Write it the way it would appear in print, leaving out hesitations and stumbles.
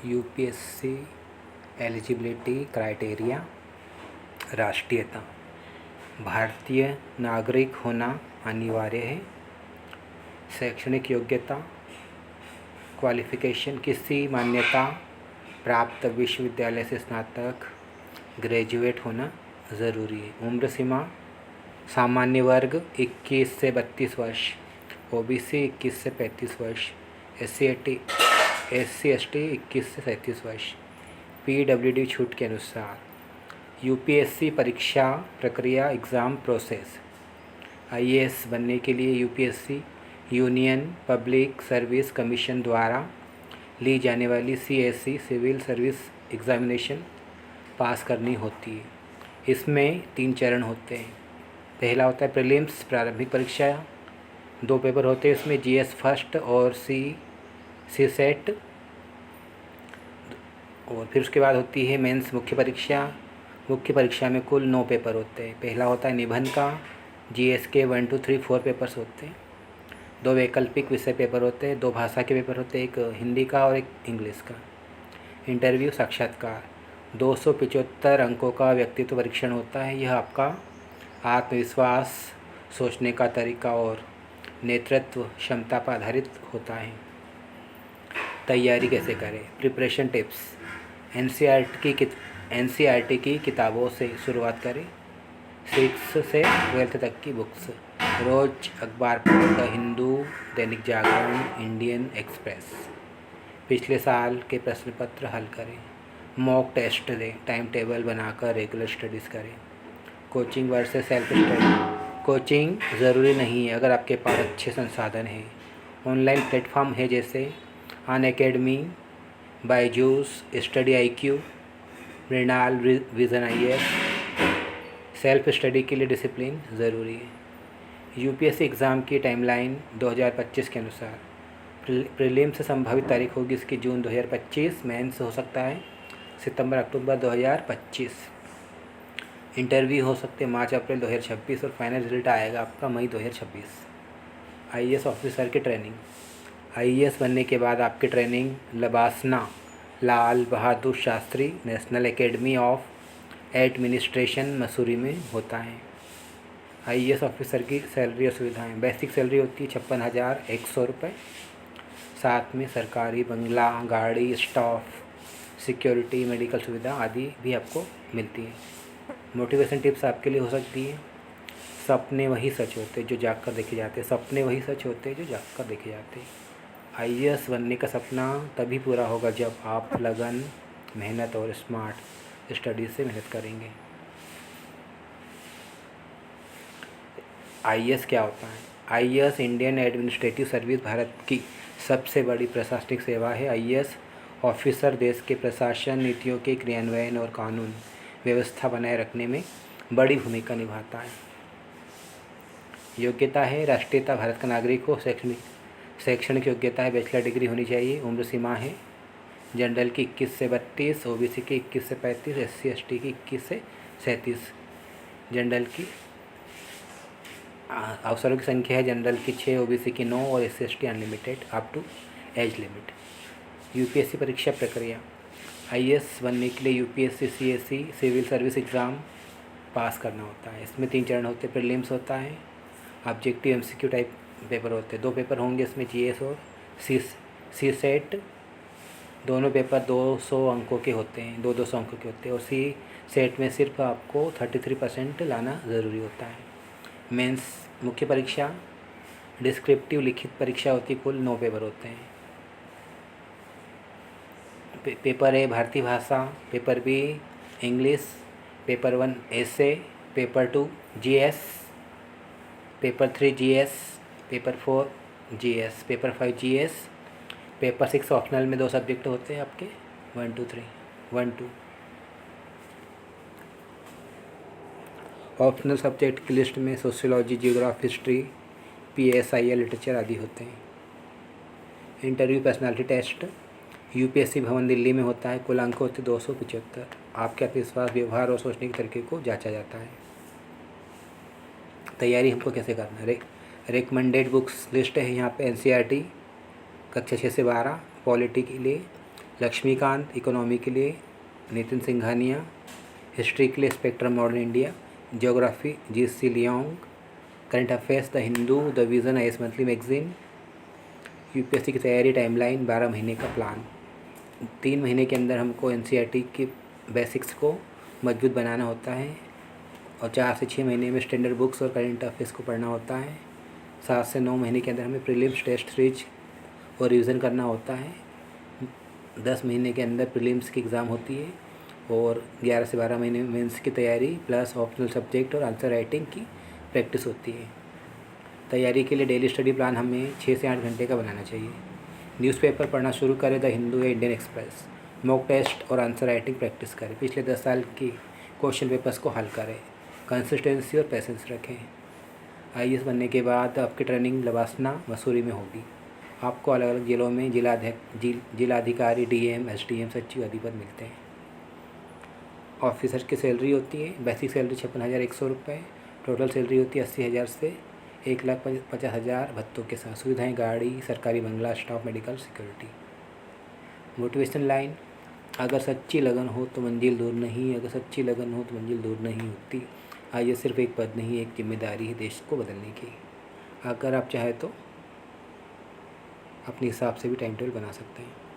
UPSC eligibility criteria. राष्ट्रीयता, भारतीय नागरिक होना अनिवार्य है। शैक्षणिक योग्यता, क्वालिफ़िकेशन, किसी मान्यता प्राप्त विश्वविद्यालय से स्नातक ग्रेजुएट होना ज़रूरी है। उम्र सीमा, सामान्य वर्ग 21 से 32 वर्ष, ओबीसी 21 से 35 वर्ष, एससी एसटी 21 से 37 वर्ष, पीडब्ल्यूडी छूट के अनुसार। यूपीएससी परीक्षा प्रक्रिया, एग्ज़ाम प्रोसेस। आईएएस बनने के लिए UPSC union public service commission द्वारा ली जाने वाली सीएससी सिविल सर्विस एग्ज़ामिनेशन पास करनी होती है। इसमें 3 चरण होते हैं। पहला होता है प्रीलिम्स, प्रारंभिक परीक्षा, 2 पेपर होते हैं इसमें, जीएस फर्स्ट और सी सेट। और फिर उसके बाद होती है मेंस, मुख्य परीक्षा। मुख्य परीक्षा में कुल 9 पेपर होते हैं। पहला होता है निबंध का, जीएस के 1, 2, 3, 4 पेपर्स होते हैं। 2 वैकल्पिक विषय पेपर होते हैं, 2 भाषा के पेपर होते हैं, एक हिंदी का और एक इंग्लिश का। इंटरव्यू, साक्षात्कार, 275 अंकों का व्यक्तित्व परीक्षण होता है। यह आपका आत्मविश्वास, सोचने का तरीका और नेतृत्व क्षमता पर आधारित होता है। तैयारी कैसे करें? प्रिपरेशन टिप्स, एनसीईआरटी की किताबों से शुरुआत करें। 6 से 12 तक की बुक्स। रोज़ अखबार पढ़ें, the Hindu, Dainik Jagran, Indian express. पिछले साल के प्रश्न पत्र हल करें। मॉक टेस्ट दें, टाइम टेबल बनाकर रेगुलर स्टडीज़ करें। Coaching versus self study. Coaching ज़रूरी नहीं है अगर आपके पास अच्छे संसाधन हैं। ऑनलाइन प्लेटफॉर्म है जैसे Unacademy, Byju's, study IQ, Mrinal, vision IAS। Self study के लिए डिसिप्लिन ज़रूरी है। यूपीएससी एग्ज़ाम की टाइमलाइन 2025 के अनुसार प्रीलिम्स संभावित तारीख होगी इसकी जून 2025, मेंस हो सकता है सितंबर अक्टूबर 2025, इंटरव्यू हो सकते हैं मार्च अप्रैल 2026 और फाइनल रिजल्ट आएगा आपका मई 2026। आईएएस ऑफिसर की ट्रेनिंग। आईएएस बनने के बाद आपकी training LBSNAA Lal Bahadur Shastri national academy of administration Mussoorie में होता है। आईएएस ऑफिसर की सैलरी और सुविधाएँ। बेसिक सैलरी होती है 56,100 रुपये। साथ में सरकारी बंगला, गाड़ी, स्टाफ, सिक्योरिटी, मेडिकल सुविधा आदि भी आपको मिलती है। मोटिवेशन टिप्स आपके लिए हो सकती है। सपने वही सच होते जो जाग कर देखे जाते हैं। सपने वही सच होते जो जाग कर देखे जाते हैं। आईएएस बनने का सपना तभी पूरा होगा जब आप लगन, मेहनत और स्मार्ट स्टडी से मेहनत करेंगे। आईएएस क्या होता है? IAS Indian administrative service Bharat की सबसे बड़ी प्रशासनिक सेवा है। आईएएस ऑफिसर देश के प्रशासन, नीतियों के क्रियान्वयन और कानून व्यवस्था बनाए रखने में बड़ी भूमिका निभाता है। योग्यता है राष्ट्रीयता, भारत का नागरिक हो। शैक्षणिक योग्यता है बैचलर डिग्री होनी चाहिए। उम्र सीमा है जनरल की 21 से 32, ओबीसी की 21 से 35, SC ST की 21 से 37। जनरल की अवसरों की संख्या है जनरल की 6, ओबीसी की 9 और SC ST unlimited up to age limit. UPSC परीक्षा प्रक्रिया। आईएएस बनने के लिए UPSC CSE civil service exam pass करना होता है। इसमें 3 चरण होते हैं। प्रीलिम्स होता है, ऑब्जेक्टिव MCQ टाइप पेपर होते हैं। 2 पेपर होंगे इसमें, जीएस और सी सेट। दोनों पेपर 200 अंकों के होते हैं, 200 अंकों के होते हैं। और सी सेट में सिर्फ आपको 33% लाना ज़रूरी होता है। मेंस मुख्य परीक्षा, डिस्क्रिप्टिव लिखित परीक्षा होती है। कुल 9 पेपर होते हैं। पेपर A भारतीय भाषा, पेपर B इंग्लिश, पेपर 1 ऐसे, paper 2 GS, paper 3 GS, paper 4 GS, paper 5 GS, paper 6 optional में 2 सब्जेक्ट होते हैं आपके 1, 2, 3, 1, 2। ऑप्शनल सब्जेक्ट की लिस्ट में sociology, geography, history, PSIL, literature आदि होते हैं। इंटरव्यू पर्सनालिटी टेस्ट यूपीएससी भवन दिल्ली में होता है। कुल अंक होते 275। आपके आत्मविश्वास, व्यवहार और सोचने के तरीके को जांचा जाता है। तैयारी हमको कैसे करना है? रिकमेंडेड बुक्स लिस्ट है यहाँ पे। NCERT कक्षा 6 से 12, पॉलिटी के लिए लक्ष्मीकांत इकोनॉमी के लिए, नितिन सिंघानिया हिस्ट्री के लिए spectrum modern India, geography GC. Leong, current affairs the Hindu, the vision IAS monthly magazine. UPSC की तैयारी टाइमलाइन 12 महीने का प्लान। 3 महीने के अंदर हमको एनसीईआरटी के बेसिक्स को मजबूत बनाना होता है और 4 से 6 महीने में स्टैंडर्ड बुक्स और करंट अफेयर्स को पढ़ना होता है। 7 से 9 महीने के अंदर हमें प्रीलिम्स, टेस्ट सीरीज और रिवीजन करना होता है। 10 महीने के अंदर प्रीलिम्स की एग्ज़ाम होती है और 11 से 12 महीने में मेंस की तैयारी प्लस ऑप्शनल सब्जेक्ट और आंसर राइटिंग की प्रैक्टिस होती है। तैयारी के लिए डेली स्टडी प्लान हमें 6 से 8 घंटे का बनाना चाहिए। न्यूज़पेपर पढ़ना शुरू करें, द हिंदू या इंडियन एक्सप्रेस। मॉक टेस्ट और आंसर राइटिंग प्रैक्टिस करें। पिछले 10 साल की क्वेश्चन पेपर्स को हल करें। कंसिस्टेंसी और पेशेंस रखें। आईएएस बनने के बाद आपकी ट्रेनिंग लवासना, मसूरी में होगी। आपको अलग अलग जिलों में जिलाधिकारी, डीएम, एसडीएम, सचिव आदि पद मिलते हैं। ऑफिसर की सैलरी होती है, बेसिक सैलरी 56,100 रुपये, टोटल सैलरी होती है 80,000 से 1,50,000 भत्तों के साथ। सुविधाएं गाड़ी, सरकारी बंगला, staff, medical, security. Motivation line, अगर सच्ची लगन हो तो मंजिल दूर नहीं, अगर सच्ची लगन हो तो मंजिल दूर नहीं होती। ये सिर्फ एक पद नहीं, एक जिम्मेदारी है देश को बदलने की। अगर आप चाहें तो अपने हिसाब से भी टाइम टेबल बना सकते हैं।